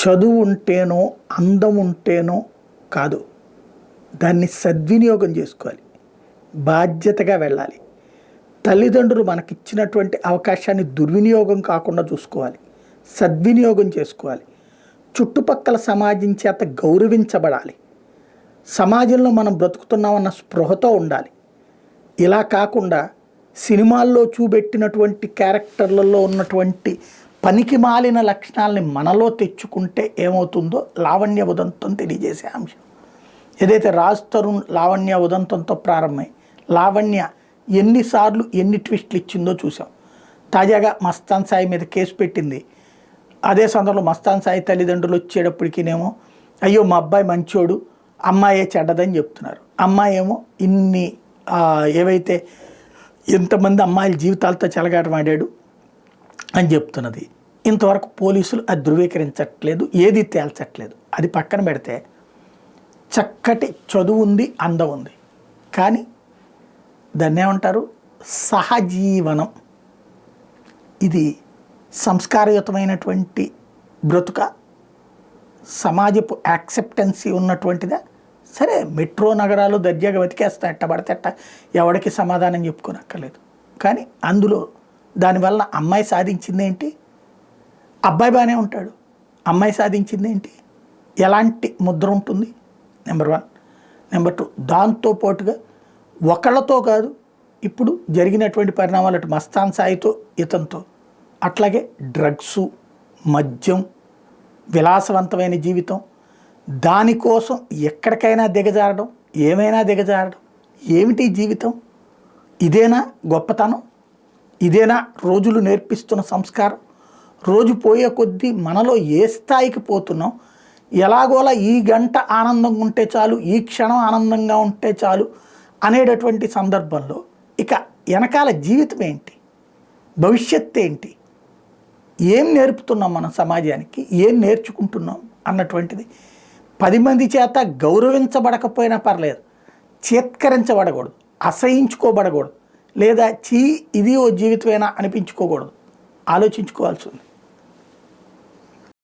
చదువు ఉంటేనో అందం ఉంటేనో కాదు, దాన్ని సద్వినియోగం చేసుకోవాలి, బాధ్యతగా వెళ్ళాలి. తల్లిదండ్రులు మనకిచ్చినటువంటి అవకాశాన్ని దుర్వినియోగం కాకుండా చూసుకోవాలి, సద్వినియోగం చేసుకోవాలి. చుట్టుపక్కల సమాజం చేత గౌరవించబడాలి, సమాజంలో మనం బ్రతుకుతున్నామన్న స్పృహతో ఉండాలి. ఇలా కాకుండా సినిమాల్లో చూపెట్టినటువంటి క్యారెక్టర్లలో ఉన్నటువంటి పనికి మాలిన లక్షణాలని మనలో తెచ్చుకుంటే ఏమవుతుందో లావణ్య ఉదంతం తెలియజేసే అంశం. ఏదైతే రాజ్ తరుణ్ లావణ్య ఉదంతంతో ప్రారంభమై లావణ్య ఎన్నిసార్లు ఎన్ని ట్విస్టులు ఇచ్చిందో చూసాం. తాజాగా మస్తాన్ సాయి మీద కేసు పెట్టింది. అదే సందర్భంలో మస్తాన్ సాయి తల్లిదండ్రులు వచ్చేటప్పటికినేమో అయ్యో మా అబ్బాయి మంచోడు, అమ్మాయే చెడ్డదని చెప్తున్నారు. అమ్మాయి ఏమో ఇన్ని ఏవైతే ఎంతమంది అమ్మాయిల జీవితాలతో చెలగాటమాడాడు అని చెప్తున్నది. ఇంతవరకు పోలీసులు అది ధృవీకరించట్లేదు, ఏది తేల్చట్లేదు. అది పక్కన పెడితే చక్కటి చదువు ఉంది, అందం ఉంది, కానీ దాన్ని ఏమంటారు, సహజీవనం, ఇది సంస్కారయుతమైనటువంటి బ్రతుక, సమాజపు యాక్సెప్టెన్సీ ఉన్నటువంటిదా? సరే, మెట్రో నగరాలు దర్జాగా బతికేస్తా, ఎట్టబడితే ఎట్ట, ఎవరికి సమాధానం చెప్పుకోనక్కర్లేదు. కానీ అందులో దానివల్ల అమ్మాయి సాధించింది ఏంటి? అబ్బాయి బాగానే ఉంటాడు, అమ్మాయి సాధించింది ఏంటి? ఎలాంటి ముద్ర ఉంటుంది? నెంబర్ 1. నెంబర్ 2, దాంతోపాటుగా ఒకళ్ళతో కాదు, ఇప్పుడు జరిగినటువంటి పరిణామాలు అటు మస్తాన్ సాయితో ఇతనితో, అట్లాగే డ్రగ్సు, మద్యం, విలాసవంతమైన జీవితం, దానికోసం ఎక్కడికైనా దిగజారడం, ఏమైనా దిగజారడం. ఏమిటి జీవితం? ఇదేనా గొప్పతనం? ఇదేనా రోజులు నేర్పిస్తున్న సంస్కారం? రోజు పోయే కొద్దీ మనలో ఏ స్థాయికి పోతున్నాం, ఎలాగోలా ఈ గంట ఆనందంగా ఉంటే చాలు, ఈ క్షణం ఆనందంగా ఉంటే చాలు అనేటటువంటి సందర్భంలో ఇక వెనకాల జీవితం ఏంటి, భవిష్యత్తు ఏంటి, ఏం నేర్పుతున్నాం మనం సమాజానికి, ఏం నేర్చుకుంటున్నాం అన్నటువంటిది 10 మంది చేత గౌరవించబడకపోయినా పర్లేదు, చేత్కరించబడకూడదు, అసహించుకోబడకూడదు, లేదా ఇది ఓ జీవితమేనా అనిపించుకోకూడదు. ఆలోచించుకోవాల్సి ఉంది.